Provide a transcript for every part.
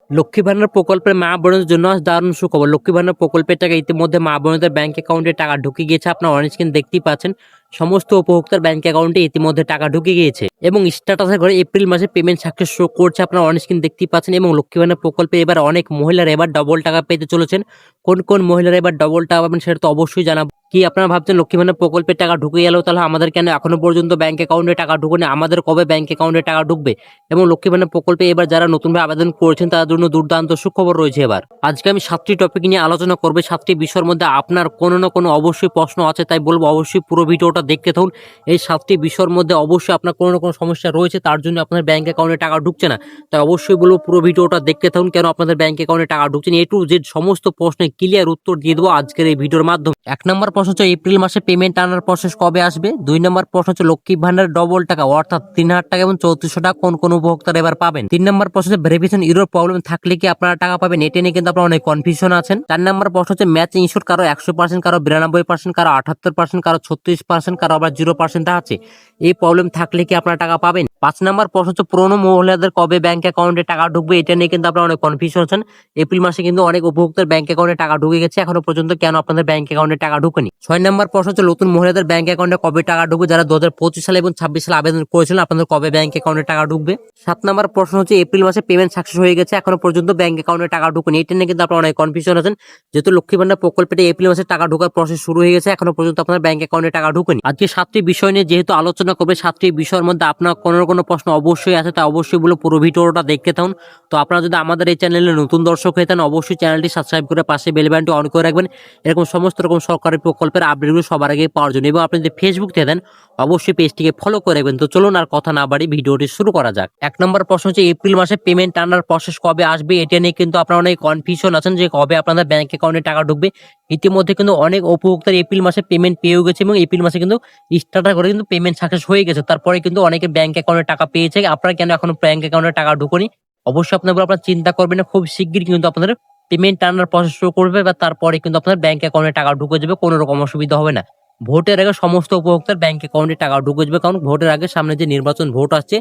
লক্ষ্মী ভান্ডার প্রকল্পের মা বোনদের জন্য আজ দারুণ সুখবর। লক্ষ্মী ভান্ডার প্রকল্পের টাকা ইতিমধ্যে মা বোনদের ব্যাংক অ্যাকাউন্টে টাকা ঢুকে গিয়েছে। আপনারা অন স্ক্রিন দেখতেই পাচ্ছেন, সমস্ত উপভোক্তার ব্যাংক অ্যাকাউন্টে ইতিমধ্যে টাকা ঢুকে গিয়েছে এবং স্ট্যাটাসে করে এপ্রিল মাসে পেমেন্ট সাকসেস শো করছে। আপনারা অন স্ক্রিন দেখতেই পাচ্ছেন এবং লক্ষ্মী ভান্ডার প্রকল্পে এবার অনেক মহিলারা এবার ডবল টাকা পেতে চলেছেন। কোন কোন মহিলারা এবার ডবল টাকা পাবেন সেটা তো অবশ্যই জানাবো। কি আপনারা ভাবছেন লক্ষ্মী ভান্ডার প্রকল্পের টাকা ঢুকে গেল, তাহলে আমাদের কেন এখনো পর্যন্ত ব্যাংক অ্যাকাউন্টে টাকা ঢুকেনি? আমাদের কবে ব্যাংক অ্যাকাউন্টে টাকা ঢুকবে? এবং লক্ষ্মী ভান্ডার প্রকল্পে এবার যারা নতুনভাবে আবেদন করেছেন তাদের জন্য দুর্দান্ত সুখবর রয়েছে। এবার আজকে আমি 7টি টপিক নিয়ে আলোচনা করব। 7টি বিষয়ের মধ্যে আপনার কোনো না কোনো অবশ্যই প্রশ্ন আছে, তাই বলবো অবশ্যই পুরো ভিডিওটা দেখতে থাকুন। এই 7টি বিষয়ের মধ্যে অবশ্যই আপনার কোনো না কোনো সমস্যা রয়েছে, তার জন্য আপনার ব্যাংক অ্যাকাউন্টে টাকা ঢুকছে না, তাই অবশ্যই বলবো পুরো ভিডিওটা দেখতে থাকুন কেন আপনাদের ব্যাংক অ্যাকাউন্টে টাকা ঢুকছে না। এ টু জেড সমস্ত প্রশ্নের ক্লিয়ার উত্তর দিয়ে দেবো আজকের এই ভিডিওর মাধ্যমে। 1 নম্বর প্রশ্ন হচ্ছে এপ্রিল মাসে পেমেন্ট আনার প্রসেস কবে আসবে। 2 নম্বর প্রশ্ন হচ্ছে লক্ষ্মী ভান্ডার ডবল টাকা অর্থাৎ 3000 টাকা এবং 3400 টাকা কোন কোন উপভোক্তারা এবার পাবেন। 3 নম্বর প্রশ্ন হচ্ছে ভেরিফিকেশন ইউরোর প্রবলেম থাকলে কি আপনারা টাকা পাবেন, এটা নিয়ে কিন্তু আপনারা অনেক কনফিউশন আছেন। 4 নম্বর প্রশ্ন হচ্ছে ম্যাচ ইনস্যুর কারো 100%, কারো 92%, কারো 78%, কারো 36%, কারো আবার 0% আছে। এই প্রবলেম থাকলে কি আপনারা টাকা পাবেন। 5 নম্বর প্রশ্ন হচ্ছে পুরনো মহিলাদের কবে ব্যাংক অ্যাকাউন্টে টাকা ঢুকবে, এটা নিয়ে কিন্তু আপনারা অনেক কনফিউশন আছেন। এপ্রিল মাসে কিন্তু অনেক উপভোক্তার ব্যাংক অ্যাকাউন্টে টাকা ঢুকে গেছে, এখনো পর্যন্ত কেন আপনাদের ব্যাংক অ্যাকাউন্টে টাকা ঢুকেনি। 6 নম্বর প্রশ্ন হচ্ছে নতুন মহিলাদের ব্যাংক অ্যাকাউন্টে কবে টাকা ঢুকবে, যারা 2025 সালে এবং 26 সালে আবেদন করেছিলেন আপনাদের কবে ব্যাংক অ্যাকাউন্টে টাকা ঢুকবে। 7 নম্বর প্রশ্ন হচ্ছে এপ্রিল মাসে পেমেন্ট সাকসেস হয়ে গেছে, এখনো পর্যন্ত ব্যাংক অ্যাকাউন্টে টাকা ঢুকেনি, এটা নিয়ে কিন্তু আপনারা অনেক কনফিউশন আছেন। যেহেতু লক্ষ্মী ভান্ডার প্রকল্পে এপ্রিল মাসে টাকা ঢোকার প্রসেস শুরু হয়ে গেছে, এখনো পর্যন্ত আপনার ব্যাংক অ্যাকাউন্টে টাকা ঢুকেনি। আজকে 7টি বিষয় নিয়ে যেহেতু আলোচনা করবে, 7টি বিষয়ের মধ্যে আপনার কোনো না কোনো প্রশ্ন অবশ্যই আছে, তা অবশ্যই বলে পুরো ভিডিওটা দেখতে থাকুন। তো আপনারা যদি আমাদের এই চ্যানেলে নতুন দর্শক হয়ে থাকেন, অবশ্যই চ্যানেলটি সাবস্ক্রাইব করে পাশে বেল বাটনটি অন করে রাখবেন, এরকম সমস্ত রকম সরকারি প্রকল্পের আপডেটগুলো সবার আগে পাওয়ার জন্য। এবং আপনি যদি ফেসবুক থেকে দেন অবশ্যই পেজটিকে ফলো করে রাখবেন। তো চলুন আর কথা না বাড়ি ভিডিওটি শুরু করা যাক। 1 নম্বর প্রশ্ন হচ্ছে এপ্রিল মাসে পেমেন্ট আনার প্রসেস কবে আসবে, এটা নিয়ে কিন্তু আপনারা অনেক কনফিউশন আছেন যে কবে আপনাদের ব্যাংক অ্যাকাউন্টে টাকা ঢুকবে। ইতিমধ্যে কিন্তু অনেক উপভোক্তার এপ্রিল মাসে পেমেন্ট পেয়েও গেছে এবং এপ্রিল মাসে কিন্তু স্টার্টার করে কিন্তু পেমেন্ট সাকসেস হয়ে গেছে, তারপরে কিন্তু অনেকে ব্যাংক অ্যাকাউন্টে টাকা পেয়েছে। আপনারা কেন এখনো ব্যাংক অ্যাকাউন্টে টাকা ঢুকুনি? অবশ্যই আপনারা চিন্তা করবেন না, খুব শিগগিরই কিন্তু আপনাদের পেমেন্ট আনার প্রসেস শুরু করবে বা তারপরে কিন্তু আপনার ব্যাংক অ্যাকাউন্টে টাকা ঢুকে যাবে, কোনো রকম অসুবিধা হবে না। ভোটের আগে সমস্ত উপভোক্তার ব্যাংক অ্যাকাউন্টে টাকা ঢুকে যাবে, কারণ ভোটের আগে সামনে যে নির্বাচন ভোট আসছে,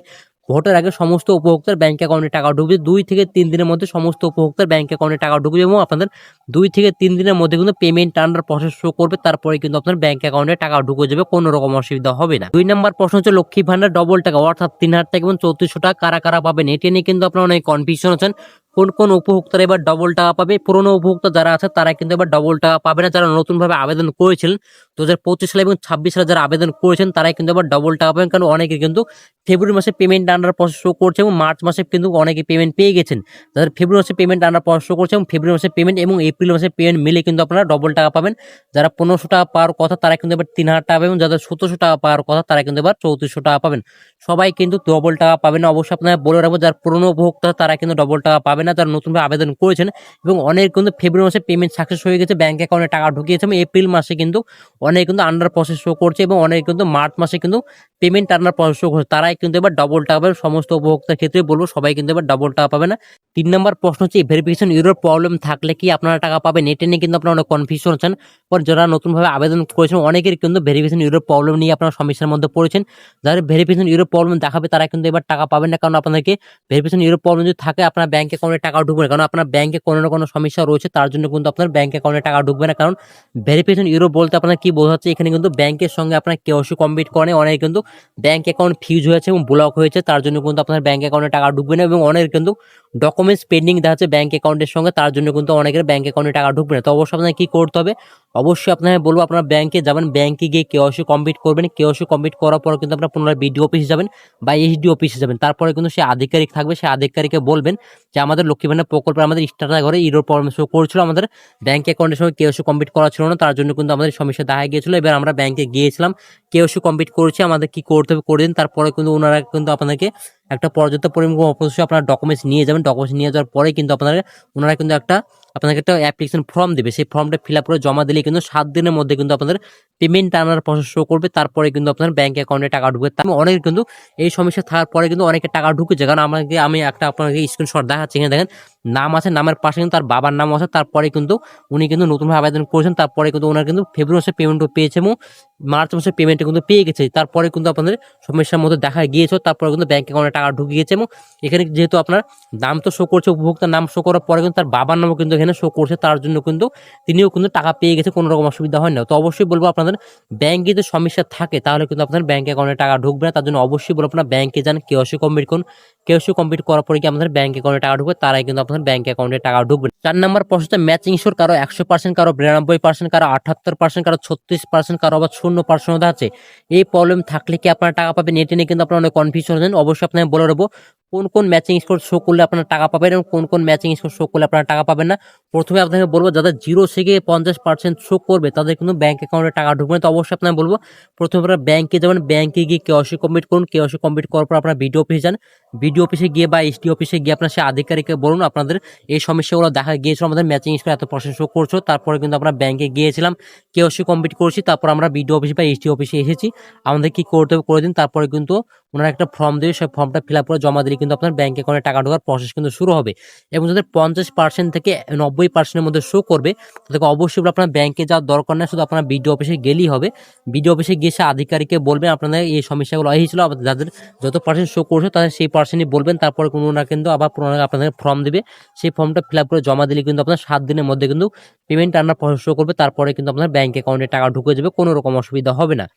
ভোটের আগে সমস্ত উপভোক্তার ব্যাংক অ্যাকাউন্টে টাকা ঢুকবে। 2 থেকে 3 দিনের মধ্যে সমস্ত উপভোক্তার ব্যাংক অ্যাকাউন্টে টাকা ঢুকবে এবং আপনাদের 2 থেকে 3 দিনের মধ্যে কিন্তু পেমেন্ট আনার প্রসেস শুরু করবে, তারপরে কিন্তু আপনার ব্যাংক অ্যাকাউন্টে টাকা ঢুকে যাবে, কোনো রকম অসুবিধা হবে না। 2 নম্বর প্রশ্ন হচ্ছে লক্ষ্মী ভান্ডার ডবল টাকা অর্থাৎ 3000 টাকা এবং 3400 টাকা কারা কারা পাবেন, এটা নিয়ে কিন্তু আপনারা অনেক কনফিউশন আছেন। কোন কোন উপভোক্তারা এবার ডবল টাকা পাবে। পুরনো উপভোক্তা যারা আছে তারা কিন্তু এবার ডবল টাকা পাবে না, যারা নতুন ভাবে আবেদন করেছিলেন 2025 সালে এবং 26 সালে যারা আবেদন করেছেন তারাই কিন্তু এবার ডবল টাকা পাবেন, কারণ অনেকে কিন্তু ফেব্রুয়ারি মাসে পেমেন্ট আনার প্রসেস শো করছে এবং মার্চ মাসে কিন্তু অনেকে পেমেন্ট পেয়ে গেছেন। যাদের ফেব্রুয়ারি মাসে পেমেন্ট আনার প্রসেস শো করছে এবং ফেব্রুয়ারি মাসে পেমেন্ট এবং এপ্রিল মাসে পেমেন্ট মিলে কিন্তু আপনারা ডবল টাকা পাবেন। যারা 1500 টাকা পাওয়ার কথা তারা কিন্তু এবার 3000 টাকা পাবেন, যাদের 1700 টাকা পাওয়ার কথা তারা কিন্তু এবার 3400 টাকা পাবেন। সবাই কিন্তু ডবল টাকা পাবেন না, অবশ্যই আপনারা বলে রাখবো যারা পুরনো উপভোক্তা তারা কিন্তু ডবল টাকা পাবে না, যারা নতুনভাবে আবেদন করেছেন এবং অনেক কিন্তু ফেব্রুয়ারি মাসে পেমেন্ট সাকসেস হয়ে গেছে, ব্যাংক অ্যাকাউন্টে টাকা ঢুকিয়েছে এবং এপ্রিল মাসে কিন্তু অনেক কিন্তু আন্ডার প্রসেস শো করছে এবং অনেক কিন্তু মার্চ মাসে কিন্তু পেমেন্ট আন্ডার প্রসেস শো করছে, তারাই কিন্তু এবার ডবল টাকা পাবে। সমস্ত উপভোক্তার ক্ষেত্রে বলবো সবাই কিন্তু এবার ডবল টাকা পাবে না। 3 নম্বর প্রশ্ন হচ্ছে ভেরিফিকেশন ইউরোর প্রবলেম থাকলে কি আপনারা টাকা পাবেন, এটা নিয়ে কিন্তু আপনারা অনেক কনফিউশন আছেন। পর যারা নতুনভাবে আবেদন করেছেন অনেকের কিন্তু ভেরিফিকেশন ইউরোর প্রবলেম নিয়ে আপনারা সমস্যার মধ্যে পড়েছেন। যাদের ভেরিফিকেশন ইউরোর প্রবলেম দেখাবে তারা কিন্তু এবার টাকা পাবেন না, কারণ আপনাদেরকে ভেরিফিকেশন ইউরোর প্রবলেম যদি থাকে আপনার ব্যাংক অ্যাকাউন্টে টাকা ঢুকবে না, কারণ আপনার ব্যাংকে কোনো না কোনো সমস্যা রয়েছে, তার জন্য কিন্তু আপনার ব্যাংক অ্যাকাউন্টে টাকা ঢুকবে না। কারণ ভেরিফিকেশন ইউরো বলতে আপনার কি বোঝাচ্ছে, এখানে কিন্তু ব্যাংকের সঙ্গে আপনার কেওয়াইসি কমপ্লিট করে অনেক কিন্তু ব্যাংক অ্যাকাউন্ট ফিউজ হয়েছে এবং ব্লক হয়েছে, তার জন্য কিন্তু আপনার ব্যাংক অ্যাকাউন্টে টাকা ঢুকবে না এবং অনেক কিন্তু ডকুমেন্টস পেন্ডিং দেখাচ্ছে ব্যাংক অ্যাকাউন্টের সঙ্গে, তার জন্য কিন্তু অনেকের ব্যাংক অ্যাকাউন্টে টাকা ঢুকবে না। তো অবশ্যই আপনাকে কি করতে হবে, অবশ্যই আপনাকে বলবো আপনার ব্যাংকে যাবেন, ব্যাংকে গিয়ে কেওয়াইসি কমপ্লিট করবেন। কেওয়াইসি কমপ্লিট করার পর কিন্তু আপনার পুনরায় বিডিও অফিসে যাবেন বা এসডি অফিসে যাবেন, তারপরে কিন্তু সে আধিকারিক থাকবে, সে আধিকারিককে বলবেন যে আমাদের লক্ষ্মী ভান্ডার প্রকল্পে আমাদের স্টার্টার ঘরে ইউরো প্রবলেম শো করছিল, আমাদের ব্যাংক অ্যাকাউন্টের সঙ্গে কেওয়াইসি কমপ্লিট করা ছিল না, তার জন্য কিন্তু আমাদের সমস্যা দেখা গিয়েছিল। এবার আমরা ব্যাংকে গিয়েছিলাম, কেওয়াইসি কমপ্লিট করেছি, আমাদের কি করতে হবে করে দিন। তারপরে কিন্তু ওনারা কিন্তু আপনাদেরকে একটা পর্যাপ্ত পরিমাণ অবশ্যই আপনার ডকুমেন্টস নিয়ে যাবেন। ডকুমেন্টস নিয়ে যাওয়ার পরে কিন্তু ওনারা কিন্তু আপনাকে একটা অ্যাপ্লিকেশন ফর্ম দেবে, সেই ফর্মটা ফিল আপ করে জমা দিলে কিন্তু 7 দিনের মধ্যে কিন্তু আপনাদের পেমেন্ট আনার প্রসেস শো করবে, তারপরে কিন্তু আপনার ব্যাংক অ্যাকাউন্টে টাকা ঢুকবে। তার অনেক কিন্তু এই সমস্যা থাকার পরে কিন্তু অনেকে টাকা ঢুকেছে, কারণ আমি আপনাকে স্ক্রিনশট দেখাচ্ছি, এখানে দেখেন নাম আছে, নামের পাশে কিন্তু তার বাবার নাম আছে, তারপরে কিন্তু উনি কিন্তু নতুনভাবে আবেদন করেছেন, তারপরে কিন্তু ওনার কিন্তু ফেব্রুয়ারি মাসে পেমেন্টও পেয়েছে এবং মার্চ মাসে পেমেন্টটা কিন্তু পেয়ে গেছে। তারপরে কিন্তু আপনাদের সমস্যার মধ্যে দেখা গিয়েছে, তারপরে কিন্তু ব্যাংক অ্যাকাউন্টে টাকা ঢুকে গেছে এবং এখানে যেহেতু আপনার নাম তো শো করছে, উপভোক্তার নাম শো করার পরে কিন্তু তার বাবার নামও কিন্তু এখানে শো করছে, তার জন্য কিন্তু তিনিও কিন্তু টাকা পেয়ে গেছে, কোনো রকম অসুবিধা হয় না। তো অবশ্যই বলবো আপনাদের ব্যাংকে যদি সমস্যা থাকে তাহলে কিন্তু আপনার ব্যাংক অ্যাকাউন্টে টাকা ঢুকবে না। তার জন্য অবশ্যই বলবো আপনার ব্যাংকে যান, কেওয়াইসি কমপ্লিট করুন। কেওয়াইসি কমপ্লিট করার পরে কি আমাদের ব্যাংক অ্যাকাউন্টে টাকা ঢুকবে, তারাই কিন্তু আপনার ব্যাংক অ্যাকাউন্টে টাকা ঢুকবে। 4 নম্বর প্রশ্নটা ম্যাচিং ইস্যুর কারো 100%, কারো 92%, কারো 78%, কারো 36%, কারো আবার 0% আছে। এই প্রবলেম থাকলে কি আপনারা টাকা পাবেন, এটা নিয়ে কিন্তু আপনারা অনেক কনফিউশন হচ্ছেন। অবশ্যই আপনাকে বলে দেবো কোন কোন ম্যাচিং স্কোর শো করলে আপনারা টাকা পাবেন এবং কোন কোন ম্যাচিং স্কোর শো করলে আপনারা টাকা পাবেন না। প্রথমে আপনাকে বলবো যাদের 0 থেকে 50% শো করবে তাদের কিন্তু ব্যাংক অ্যাকাউন্টে টাকা ঢুকবে না। তো অবশ্যই আপনাকে বলবো প্রথমে আপনারা ব্যাংকে যাবেন, ব্যাংকে গিয়ে কেওয়াইসি কমপ্লিট করুন। কেওয়াইসি কমপ্লিট করার পর আপনারা বিডিও অফিসে যান, বিডিও অফিসে গিয়ে বা এসডি অফিসে গিয়ে আপনার সে আধিকারিককে বলুন আপনাদের এই সমস্যাগুলো দেখা গিয়েছিল, আমাদের ম্যাচিং স্কোর এত % শো করছো। তারপরে কিন্তু আমরা ব্যাংকে গিয়েছিলাম, কেওয়াইসি কমপ্লিট করেছি, তারপর আমরা বিডিও অফিসে বা এসডি অফিসে এসেছি, আমাদের কি করতে হবে করে দিন। তারপরে কিন্তু ওনারা একটা ফর্ম দেবে, সেই ফর্মটা ফিল আপ করে জমা দিলে কিন্তু আপনার ব্যাংক অ্যাকাউন্টে টাকা ঢোকার প্রসেস কিন্তু শুরু হবে। এবং যাদের 50% থেকে 90%-এর মধ্যে শো করবে তাদেরকে অবশ্যই আপনার ব্যাংকে যাওয়ার দরকার নেই, শুধু আপনার বিডিও অফিসে গেলেই হবে। বিডিও অফিসে গিয়ে সে আধিকারিককে বলবেন আপনাদের এই সমস্যাগুলো হয়েছিল, যাদের যত পার্সেন্ট শো করছে তাদের সেই পার্সেন্টই বলবেন। তারপরে কোনো না কিন্তু আবার পুনরায় আপনাদের ফর্ম দেবে, সেই ফর্মটা ফিল আপ করে জমা দিলে কিন্তু আপনার 7 দিনের মধ্যে কিন্তু পেমেন্ট আপনার প্রসেস শো করবে। তারপরে কিন্তু আপনার ব্যাংক অ্যাকাউন্টে টাকা ঢুকে যাবে, কোনো রকম অসুবিধা হবে না।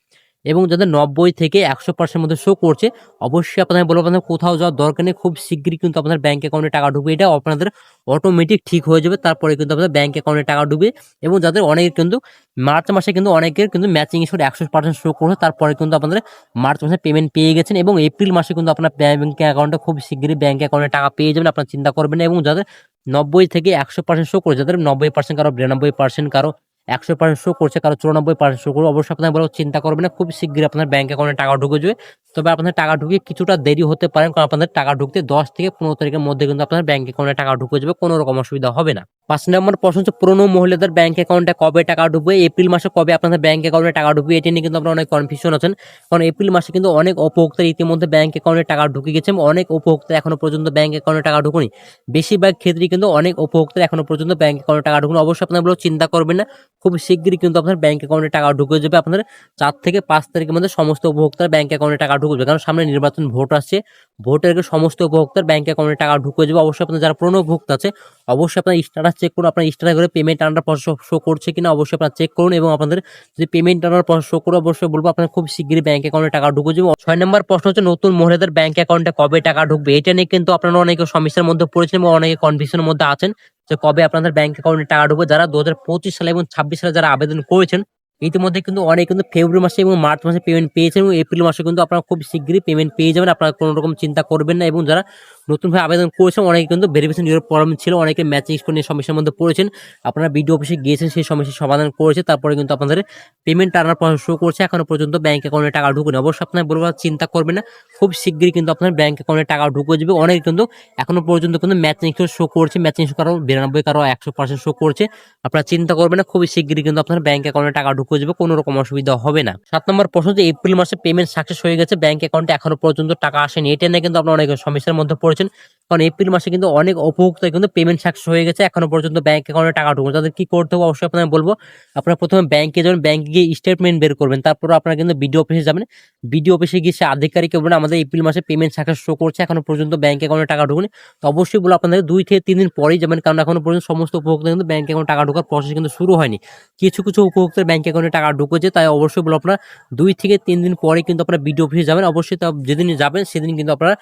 এবং যাদের 90 থেকে 100% মধ্যে শো করছে অবশ্যই আপনাদের বলবো আপনাদের কোথাও যাওয়ার দরকার নেই, খুব শীঘ্রই কিন্তু আপনাদের ব্যাংক অ্যাকাউন্টে টাকা ঢুকবে, এটা আপনাদের অটোমেটিক ঠিক হয়ে যাবে। তারপরে কিন্তু আপনাদের ব্যাংক অ্যাকাউন্টে টাকা ঢুকবে। এবং যাদের অনেকের কিন্তু মার্চ মাসে কিন্তু অনেকের কিন্তু ম্যাচিং ইস্যুর 100% শো করছে, তারপরে কিন্তু আপনাদের মার্চ মাসে পেমেন্ট পেয়ে গেছেন এবং এপ্রিল মাসে কিন্তু আপনার ব্যাংক অ্যাকাউন্টে খুব শীঘ্রই ব্যাংক অ্যাকাউন্টে টাকা পেয়ে যাবেন, আপনার চিন্তা করবেন না। এবং যাদের 90 থেকে 100% শো করছে, যাদের 90%, কারো 92%, কারো 100% শো করছে, কারো 94% শো করবে, অবশ্যই আপনার বড় চিন্তা করবেন না, খুব শীঘ্রই আপনার ব্যাংক অ্যাকাউন্টে টাকা ঢুকে যাবে। তবে আপনাদের টাকা ঢুকে কিছুটা দেরি হতে পারে, কারণ আপনাদের টাকা ঢুকতে 10 থেকে 15 তারিখের মধ্যে কিন্তু আপনার ব্যাংক অ্যাকাউন্টে টাকা ঢুকে যাবে, কোনো রকম অসুবিধা হবে না। 5 নম্বর প্রশ্ন হচ্ছে পুরনো মহিলাদের ব্যাংক অ্যাকাউন্টে কবে টাকা ঢুকবে, এপ্রিল মাসে কবে আপনাদের ব্যাংক অ্যাকাউন্টে টাকা ঢুকবে, এটি নিয়ে কিন্তু আপনারা অনেক কনফিউশন আছেন। কারণ এপ্রিল মাসে কিন্তু অনেক উপভোক্তার ইতিমধ্যে ব্যাংক অ্যাকাউন্টে টাকা ঢুকে গেছে এবং অনেক উপভোক্তা এখনো পর্যন্ত ব্যাংক অ্যাকাউন্টে টাকা ঢুকুনি। বেশিরভাগ ক্ষেত্রেই কিন্তু অনেক উপভোক্তার এখনো পর্যন্ত ব্যাংক অ্যাকাউন্টে টাকা ঢুকুনি। অবশ্যই আপনারা বলে চিন্তা করবেন না, খুব শীঘ্রই কিন্তু আপনার ব্যাংক অ্যাকাউন্টে টাকা ঢুকে যাবে। আপনাদের 4 থেকে 5 তারিখের মধ্যে সমস্ত উপভোক্তার ব্যাংক অ্যাকাউন্টে টাকা ঢুকে যাবে, কারণ সামনে নির্বাচন ভোট আসছে, ভোটের আগে সমস্ত উপভোক্তার ব্যাংক অ্যাকাউন্টে টাকা ঢুকে যাবে। অবশ্যই আপনার যারা পুরনো উপভোক্তা আছে অবশ্যই আপনার স্ট্যাটাস চেক করুন, আপনার স্ট্যাটাস করে পেমেন্ট আন্ডার প্রসেস শো করছে কিনা অবশ্যই আপনারা চেক করুন। এবং আপনাদের যদি পেমেন্ট আন্ডার প্রসেস শো করে অবশ্যই বলবো আপনার খুব শীঘ্রই ব্যাংক অ্যাকাউন্টে টাকা ঢুকে যাবে। 6 নম্বর প্রশ্ন হচ্ছে নতুন মহিলাদের ব্যাংক অ্যাকাউন্টে কবে টাকা ঢুকবে, এটা নিয়ে কিন্তু আপনারা অনেকে সমস্যার মধ্যে পড়েছেন এবং অনেকে কনফিউশনের মধ্যে আছেন যে কবে আপনাদের ব্যাংক অ্যাকাউন্টে টাকা ঢুকবে। যারা 2025 সালে এবং 26 সালে যারা আবেদন করেছেন ইতিমধ্যে কিন্তু অনেক কিন্তু ফেব্রুয়ারি মাসে এবং মার্চ মাসে পেমেন্ট পেয়েছেন এবং এপ্রিল মাসে কিন্তু আপনারা খুব শীঘ্রই পেমেন্ট পেয়ে যাবেন, আপনারা কোনো রকম চিন্তা করবেন না। এবং যারা নতুনভাবে আবেদন করেছেন অনেকে কিন্তু ভেরিফিকেশন ইউর প্রবলেম ছিল, অনেকে ম্যাচিং স্কোর নিয়ে সমস্যার মধ্যে পড়েছেন, আপনারা বিডিও অফিসে গিয়েছেন, সেই সমস্যার সমাধান করেছে, তারপরে কিন্তু আপনাদের পেমেন্ট টানার প্রসেস শো করছে, এখনো পর্যন্ত ব্যাংক অ্যাকাউন্টে টাকা ঢুকুনি। অবশ্যই আপনার বলবো চিন্তা করবেন না, খুব শীঘ্রই কিন্তু আপনার ব্যাংক অ্যাকাউন্টে টাকা ঢুকে যাবে। অনেক কিন্তু এখনো পর্যন্ত কিন্তু ম্যাচিং স্কোর শো করছে, ম্যাচিং স্কোর কারো 92, কারো 100% শো করছে, আপনারা চিন্তা করবেন না, খুব শীঘ্রই কিন্তু আপনার ব্যাংক অ্যাকাউন্টে টাকা ঢুকে যাবে, কোনো রকম অসুবিধা হবে না। 7 নম্বর প্রশ্ন যে এপ্রিল মাসে পেমেন্ট সাকসেস হয়ে গেছে, ব্যাংক অ্যাকাউন্টে এখনো পর্যন্ত টাকা আসেনি, এটা নিয়ে কিন্তু আপনারা অনেক সমস্যার মধ্যে পড়েছেন। কারণ এপ্রিল মাসে কিন্তু অনেক উপভোক্তা কিন্তু পেমেন্ট সাকসেস হয়ে গেছে, এখনো পর্যন্ত ব্যাংক অ্যাকাউন্টে টাকা ঢুকবে। তাদের কি করতে হবে অবশ্যই আপনাদের বলবো, আপনারা প্রথমে ব্যাংকে যাবেন, ব্যাংকে গিয়ে স্টেটমেন্ট বের করবেন, তারপর আপনারা কিন্তু বিডিও অফিসে যাবেন, বিডিও অফিসে গিয়ে সে আধিকারিককে বলবেন আমাদের এপ্রিল মাসে পেমেন্ট সাকসেস শো করছে, এখনো পর্যন্ত ব্যাংক অ্যাকাউন্টে টাকা ঢুকুনি। তো অবশ্যই বলবো আপনাদের 2 থেকে 3 দিন পরেই যাবেন, কারণ এখনো পর্যন্ত সমস্ত উপভোক্তা কিন্তু ব্যাংক অ্যাকাউন্টে টাকা ঢোকার প্রসেস কিন্তু শুরু হয়নি, কিছু কিছু উপভোক্তার ব্যাংক অ্যাকাউন্টে টাকা ঢুকেছে। তাই অবশ্যই বলবো আপনারা 2 থেকে 3 দিন পরে কিন্তু আপনারা বিডিও অফিসে যাবেন। অবশ্যই তা যেদিন যাবেন সেদিন কিন্তু আপনারা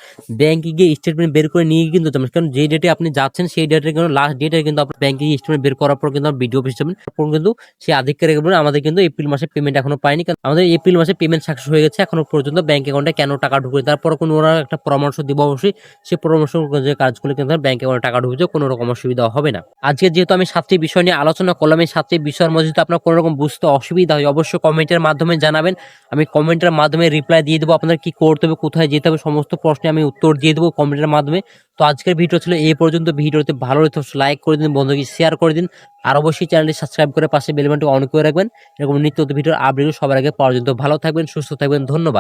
ব্যাংকে গিয়ে স্টেটমেন্ট বের করে নিয়ে কিন্তু যাবেন, কারণ যে ডেটে আপনি যাচ্ছেন সেই ডেটের কিন্তু লাস্ট ডেটে কিন্তু আপনার ব্যাংকে গিয়ে স্টেটমেন্ট বের করার পর কিন্তু বিডিও অফিসে যাবেন। তারপর কিন্তু সেই আধিকারিক বলবেন আমাদের কিন্তু এপ্রিল মাসে পেমেন্ট এখনো পাইনি, কারণ আমাদের এপ্রিল মাসে পেমেন্ট সাকসেস হয়ে গেছে, এখনো পর্যন্ত ব্যাংক অ্যাকাউন্টে কেন টাকা ঢুকে, তারপর কোনো ওরা একটা পরামর্শ দিব, অবশ্যই সেই পরামর্শ যে কাজগুলো কিন্তু ব্যাংক অ্যাকাউন্টে টাকা ঢুকছে, কোনো রকম অসুবিধা হবে না। আজকে যেহেতু আমি 7টি বিষয় নিয়ে আলোচনা করলাম, এই 7টি বিষয়ের মধ্যে যদি আপনার কোনো রকম বুঝতে অসুবিধা হয় অবশ্যই কমেন্টের মাধ্যমে জানাবেন, আমি কমেন্টের মাধ্যমে রিপ্লাই দিয়ে দেবো, আপনাদের কি করতে হবে, কোথায় যেতে হবে, সমস্ত প্রশ্নে আমি উত্তর দিয়ে দেবো কমেন্টের মাধ্যমে। তো আজকের ভিডিও ছিল এই পর্যন্ত, ভিডিওতে ভালো লাগলে লাইক করে দিন, বন্ধুকে শেয়ার করে দিন, আর অবশ্যই চ্যানেলটি সাবস্ক্রাইব করে পাশে বেল বাটনটি অন করে রাখবেন, এরকম নিত্য নতুন ভিডিওর আপডেট সবার আগে পাওয়ার জন্য। ভালো থাকবেন, সুস্থ থাকবেন, ধন্যবাদ।